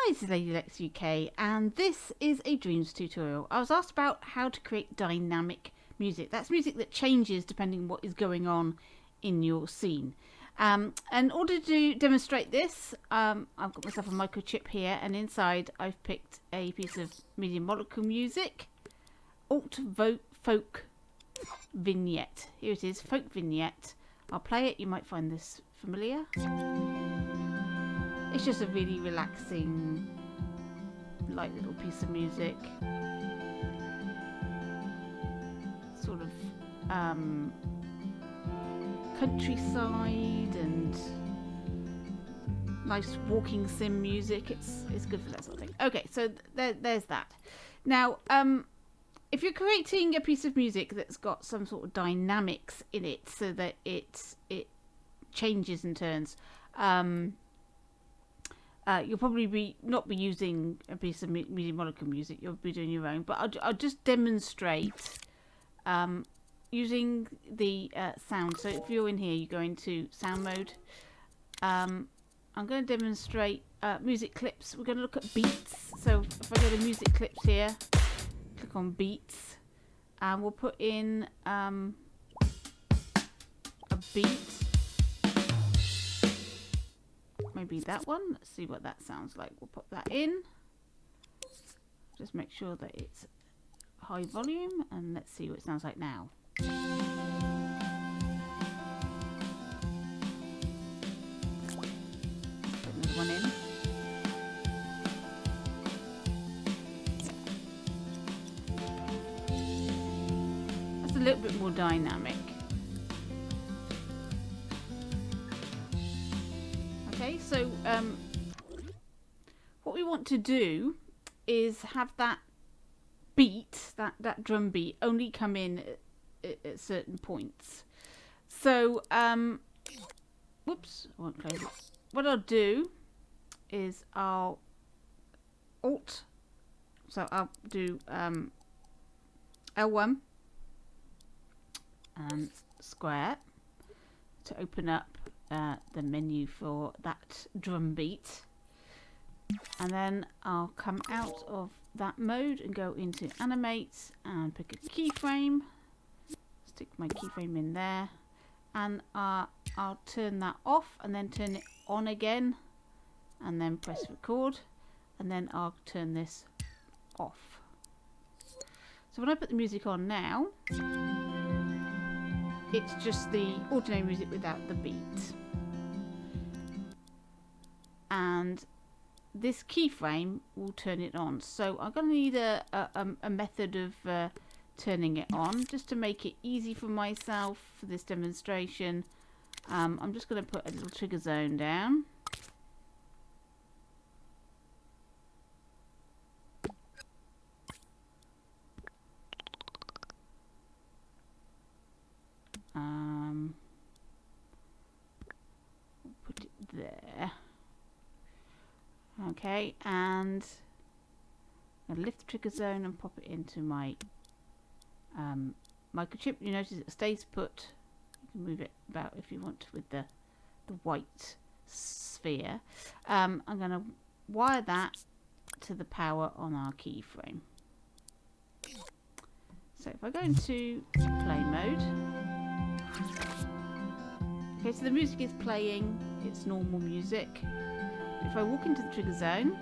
Hi, this is Lady Lex UK, and this is a Dreams tutorial. I was asked about how to create dynamic music. That's music that changes depending on what is going on in your scene. In order to demonstrate this, I've got myself a microchip here, and inside I've picked a piece of medium molecule music, alt folk vignette. Here it is, folk vignette. I'll play it. You might find this familiar. It's just a really relaxing, light little piece of music. Sort of countryside and nice walking sim music. It's good for that sort of thing. Okay, so there's that. Now, if you're creating a piece of music that's got some sort of dynamics in it, so that it changes and turns. You'll probably not be using a piece of medium molecule music. You'll be doing your own. But I'll just demonstrate using the sound. So if you're in here, you go into sound mode. I'm going to demonstrate music clips. We're going to look at beats. So if I go to music clips here, click on beats, and we'll put in a beat. Maybe that one. Let's see what that sounds like. We'll put that in. Just make sure that it's high volume, and let's see what it sounds like now. Put another one in. That's a little bit more dynamic. Okay, so what we want to do is have that beat, that drum beat, only come in at certain points. So, whoops, I won't close it. What I'll do is I'll do L1 and square to open up the menu for that drum beat, and then I'll come out of that mode and go into animate and pick a keyframe, stick my keyframe in there, and I'll turn that off and then turn it on again, and then press record, and then I'll turn this off. So when I put the music on now, it's just the ordinary music without the beat. And this keyframe will turn it on. So I'm going to need a method of turning it on, just to make it easy for myself for this demonstration. I'm just going to put a little trigger zone down. Put it there. Okay, and I'm going to lift the trigger zone and pop it into my microchip. You notice it stays put. You can move it about if you want with the white sphere. I'm going to wire that to the power on our keyframe. So if I go into play mode, okay, so the music is playing, it's normal music. If I walk into the trigger zone,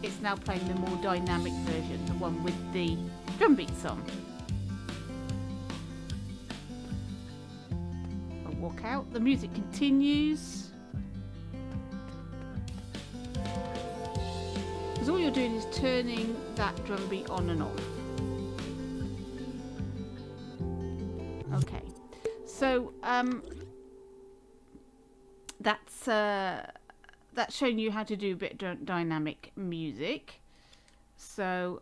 it's now playing the more dynamic version, the one with the drum beats on. I'll walk out, the music continues. Because all you're doing is turning that drum beat on and off. Okay, so that's showing you how to do a bit of dynamic music. So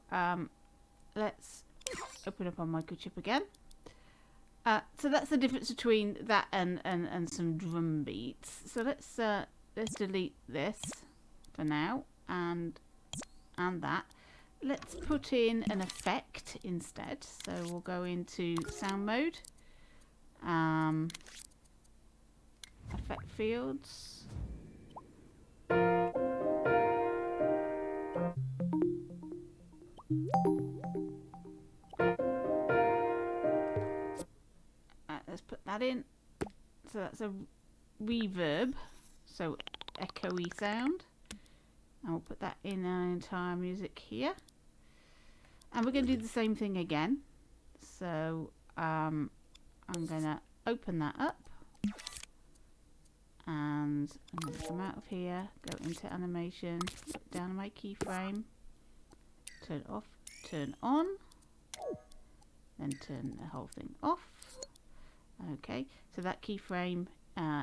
let's open up our microchip again. So that's the difference between that and some drum beats. So let's delete this for now, and that. Let's put in an effect instead. So we'll go into sound mode, effect fields, Let's put that in. So that's a reverb, so echoey sound. And we'll put that in our entire music here. And we're going to do the same thing again. So I'm going to open that up. And I'm going to come out of here, go into animation, look down on my keyframe, turn off, turn on, then turn the whole thing off. Okay, so that keyframe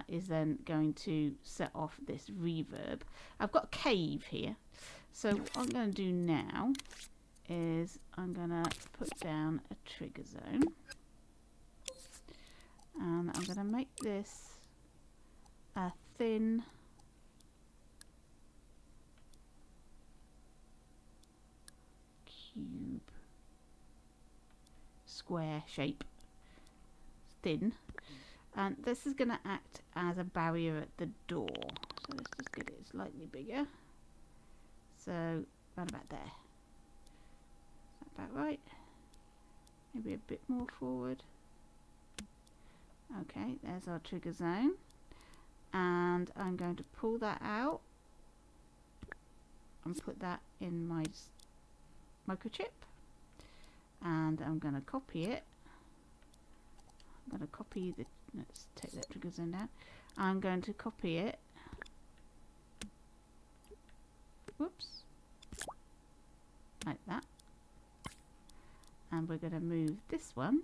is then going to set off this reverb. I've got a cave here, so what I'm going to do now is I'm going to put down a trigger zone, and I'm going to make this a thin cube square shape, thin, and this is going to act as a barrier at the door. So let's just get it slightly bigger, so around about there. Is that about right? Maybe a bit more forward. Okay, there's our trigger zone, and I'm going to pull that out and put that in my microchip, and I'm going to copy it. I'm going to copy the, let's take that trigger zone down. I'm going to copy it, whoops, like that, and we're going to move this one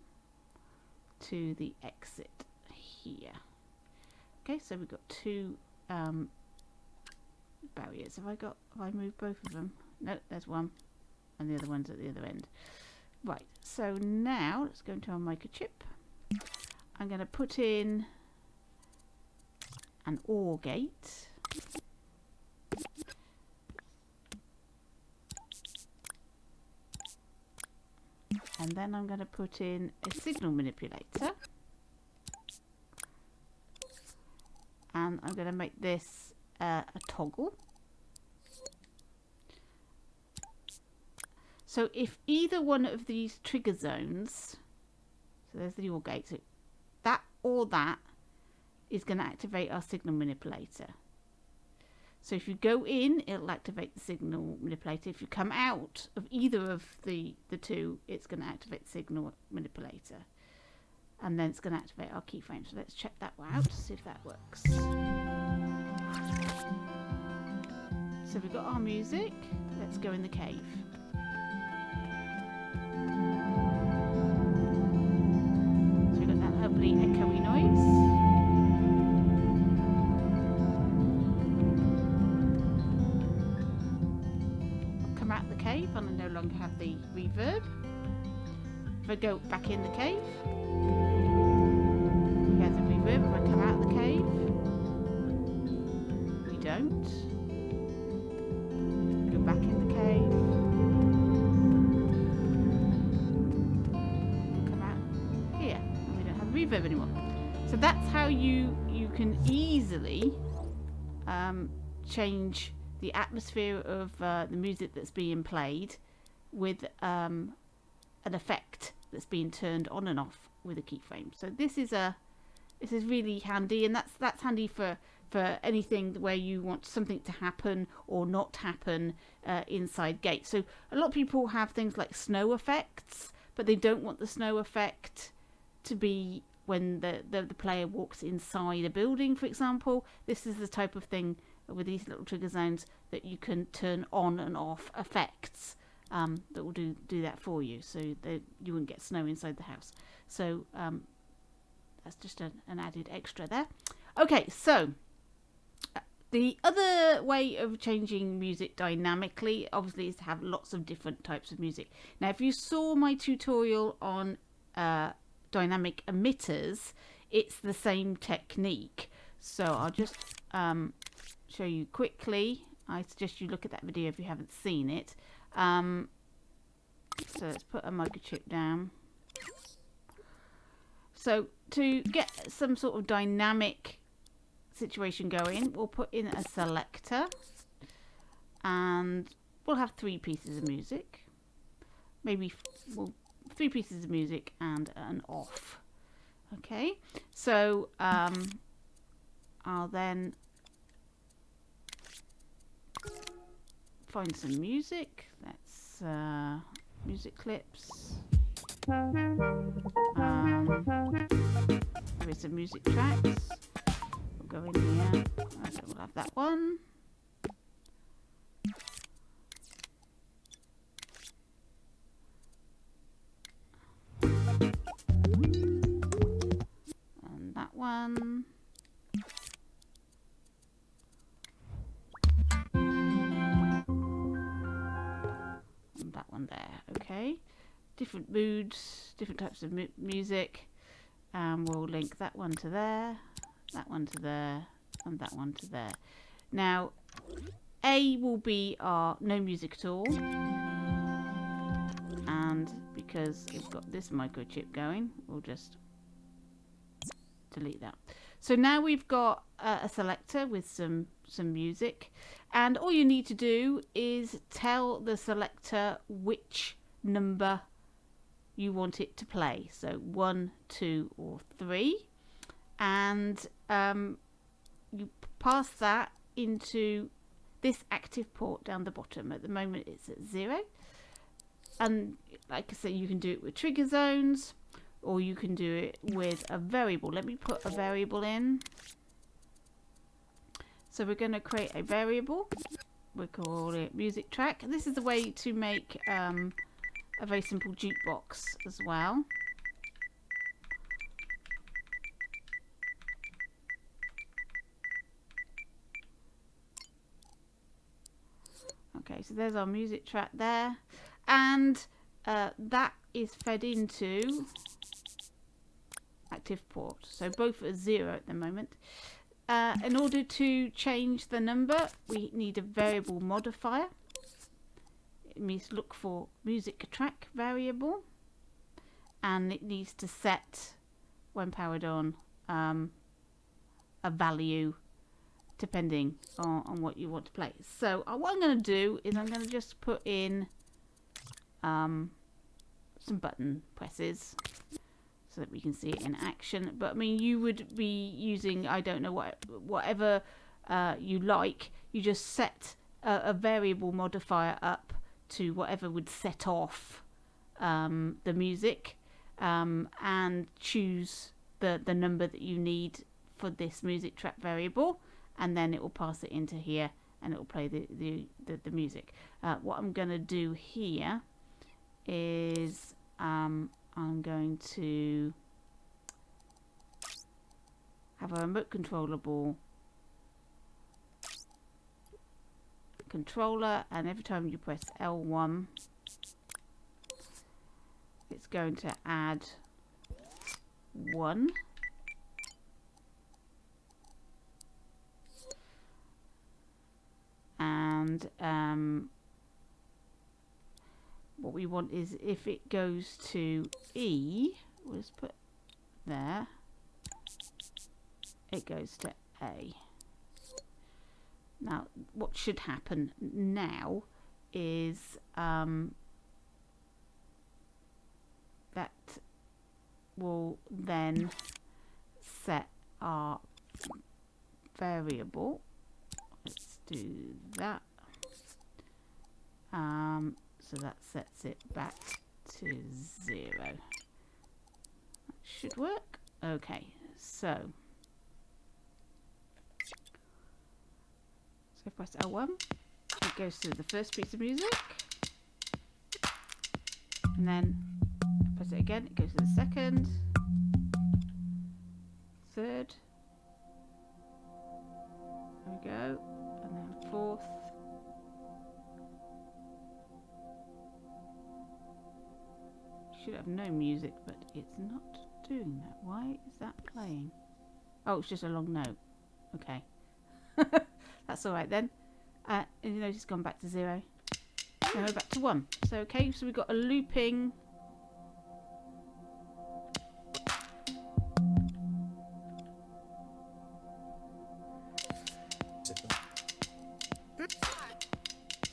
to the exit here. Okay, so we've got two barriers. Have I moved both of them? No, there's one, and the other one's at the other end. Right, so now let's go into our microchip. I'm going to put in an OR gate. And then I'm going to put in a signal manipulator. And I'm going to make this a toggle. So if either one of these trigger zones, so there's the OR gate, so that or that is going to activate our signal manipulator. So if you go in, it'll activate the signal manipulator. If you come out of either of the two, it's going to activate the signal manipulator. And then it's going to activate our keyframe. So let's check that one out to see if that works. So we've got our music. Let's go in the cave. So we've got that lovely echoey noise. Out the cave and I no longer have the reverb. If I go back in the cave, we have the reverb. If I come out of the cave, we don't. Go back in the cave and come out here, and we don't have the reverb anymore. So that's how you can easily change the atmosphere of the music that's being played with an effect that's being turned on and off with a keyframe. So this is really handy, and that's handy for anything where you want something to happen or not happen inside gates. So a lot of people have things like snow effects, but they don't want the snow effect to be when the player walks inside a building, for example. This is the type of thing with these little trigger zones that you can turn on and off effects that will do that for you, so that you wouldn't get snow inside the house. So that's just an added extra there. Okay, so the other way of changing music dynamically obviously is to have lots of different types of music. Now if you saw my tutorial on dynamic emitters, it's the same technique. So I'll just show you quickly. I suggest you look at that video if you haven't seen it. So let's put a microchip down. So to get some sort of dynamic situation going, we'll put in a selector, and we'll have 3 pieces of music. Maybe 3 pieces of music and an off. Okay, so I'll then find some music. Let's music clips. There is some music tracks. We'll go in here. Okay, we'll have that one. And that one. And that one there. Okay. Different moods, different types of music. And we'll link that one to there, that one to there, and that one to there. Now, A will be our no music at all. And because it's got this microchip going, we'll just delete that. So now we've got a selector with some music. And all you need to do is tell the selector which number you want it to play. So 1, 2, or 3. And you pass that into this active port down the bottom. At the moment it's at 0. And like I said, you can do it with trigger zones, or you can do it with a variable. Let me put a variable in. So we're going to create a variable. We'll call it music track. And this is the way to make a very simple jukebox as well. Okay, so there's our music track there, and that is fed into active port. So both are 0 at the moment. In order to change the number, we need a variable modifier. It means look for music track variable, and it needs to set, when powered on, a value depending on what you want to play. So what I'm going to do is I'm going to just put in some button presses so that we can see it in action. But I mean, you would be using, I don't know, whatever you like. You just set a variable modifier up to whatever would set off the music, and choose the number that you need for this music track variable, and then it will pass it into here and it will play the music. What I'm going to do here is I'm going to have a remote controllable controller, and every time you press L1 it's going to add 1. And what we want is, if it goes to E, we'll just put there, it goes to A. Now what should happen now is that will then set our variable. Let's do that. So that sets it back to 0. That should work. Okay, so press L1. It goes to the first piece of music, and then press it again. It goes to the second, third. There we go, and then fourth. Should have no music, but it's not doing that. Why is that playing? Oh, it's just a long note. Okay. That's alright then. And you notice it's gone back to 0. Now we're back to 1. So okay, so we've got a looping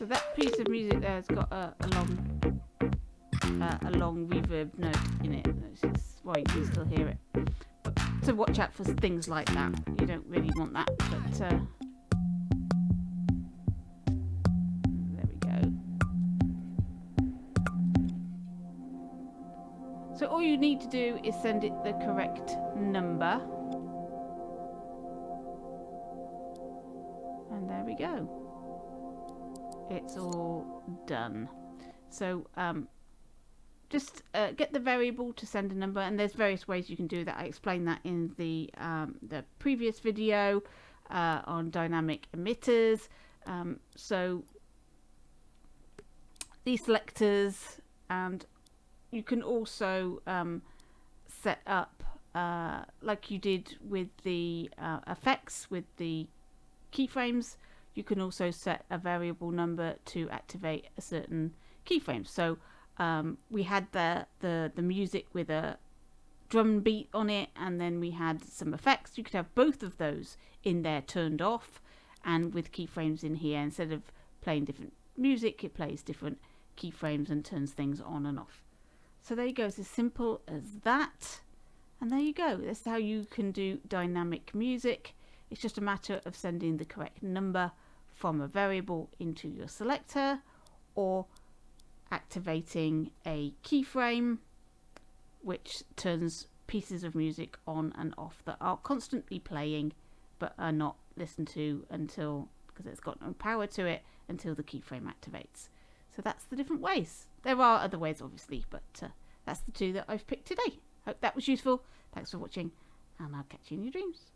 So that piece of music there has got a long reverb note in it. Which is why you can still hear it. But, so watch out for things like that. You don't really want that, but there we go. So all you need to do is send it the correct number. And there we go. It's all done. So just get the variable to send a number, and there's various ways you can do that. I explained that in the previous video on dynamic emitters. So these selectors, and you can also set up like you did with the effects with the keyframes. You can also set a variable number to activate a certain keyframe. So we had the music with a drum beat on it, and then we had some effects. You could have both of those in there turned off, and with keyframes in here, instead of playing different music, it plays different keyframes and turns things on and off. So there you go. It's as simple as that, and there you go. That's how you can do dynamic music. It's just a matter of sending the correct number from a variable into your selector, or activating a keyframe which turns pieces of music on and off that are constantly playing but are not listened to until, because it's got no power to it, until the keyframe activates. So that's the different ways. There are other ways obviously, but that's the two that I've picked today. Hope that was useful. Thanks for watching, and I'll catch you in your dreams.